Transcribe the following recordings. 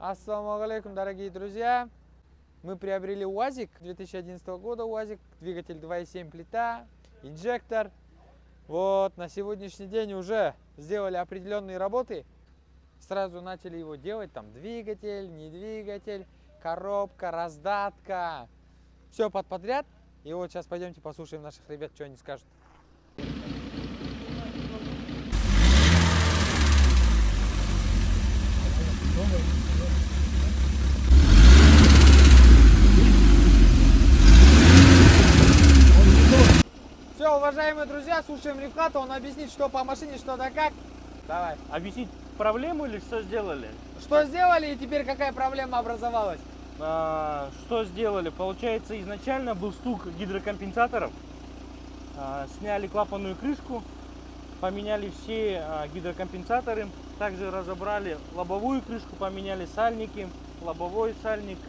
Ассаламу алейкум, дорогие друзья! Мы приобрели УАЗик 2011 года, УАЗик, двигатель 2.7 плита, инжектор. Вот, на сегодняшний день уже сделали определенные работы. Сразу начали его делать, там двигатель, не двигатель, коробка, раздатка. Все под подряд. И вот сейчас пойдемте послушаем наших ребят, что они скажут. Все, уважаемые друзья, слушаем Рифхата, он объяснит, что по машине, что да как. Давай. Объяснить проблему или что сделали? Что сделали и теперь какая проблема образовалась? Что сделали? Получается, изначально был стук гидрокомпенсаторов. Сняли клапанную крышку, поменяли все гидрокомпенсаторы. Также разобрали лобовую крышку, поменяли сальники, лобовой сальник,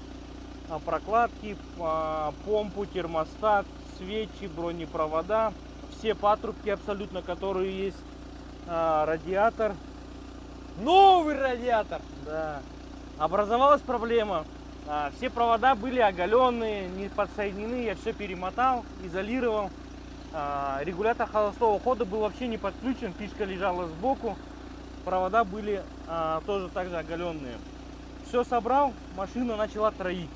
прокладки, помпу, термостат, свечи, бронепровода, все патрубки абсолютно, которые есть, радиатор. Новый радиатор! Да. Образовалась проблема. Все провода были оголенные, не подсоединены, я все перемотал, изолировал. Регулятор холостого хода был вообще не подключен, фишка лежала сбоку. Провода были тоже также оголенные. Все собрал, машина начала троить.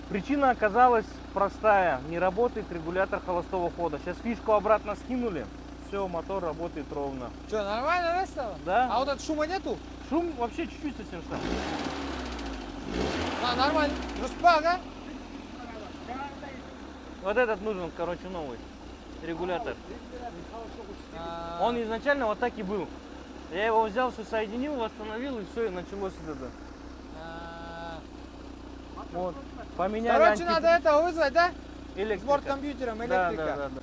Причина оказалась простая, не работает регулятор холостого хода. Сейчас фишку обратно скинули, все, мотор работает ровно. Что, нормально, да, стало? Да. А вот от шума нету? Шум вообще чуть-чуть совсем стал. Нормально. Руспа, да? Вот этот нужен, короче, новый регулятор. Он изначально вот так и был. Я его взял, все соединил, восстановил, и все, и началось это. Вот. Поменяли Короче, надо этого вызвать, да? электрика. С борткомпьютером, электрика. Да.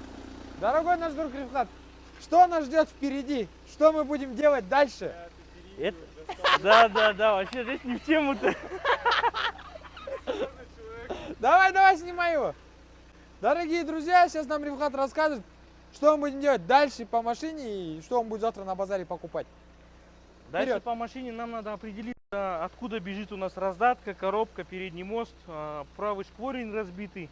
Дорогой наш друг Рифхат, что нас ждет впереди? Что мы будем делать дальше? Да, вообще здесь не в тему-то. Давай, снимай его. Дорогие друзья, сейчас нам Рифхат расскажет, что мы будем делать дальше по машине и что он будет завтра на базаре покупать. Дальше Вперед. по машине нам надо определиться, откуда бежит у нас раздатка, коробка, передний мост, правый шкворень разбитый.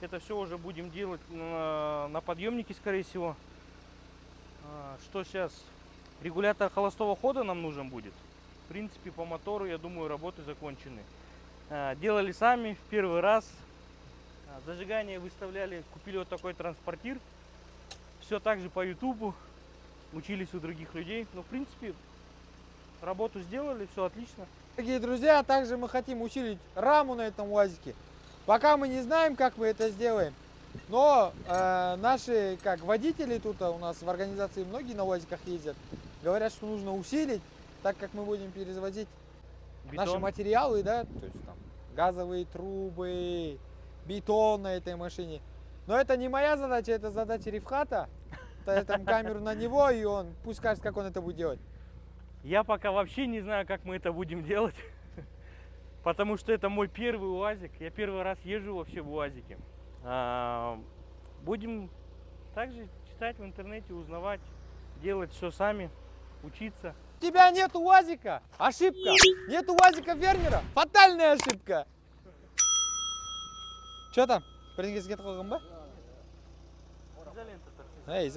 Это все уже будем делать на подъемнике, скорее всего. Что сейчас? Регулятор холостого хода нам нужен будет. В принципе, по мотору, я думаю, работы закончены. Делали сами в первый раз. Зажигание выставляли, купили вот такой транспортир. Все так же по ютубу. Учились у других людей. Но, в принципе, работу сделали, все отлично. Дорогие друзья, также мы хотим усилить раму на этом УАЗике. Пока мы не знаем, как мы это сделаем. Но наши водители тут у нас в организации, многие на УАЗиках ездят, говорят, что нужно усилить, так как мы будем перевозить наши материалы, да, то есть там газовые трубы, бетон на этой машине. Но это не моя задача, это задача Рифхата. Ставим там камеру на него, и он пусть скажет, как он это будет делать. Я пока вообще не знаю, как мы это будем делать, потому что это мой первый УАЗик. Я первый раз езжу вообще в УАЗике. Будем также читать в интернете, узнавать, делать все сами, учиться. У тебя нет УАЗика, ошибка. Нет УАЗика фермера, фатальная ошибка. Что там? Прингизге қойған ба? Изолента торчит. Эй,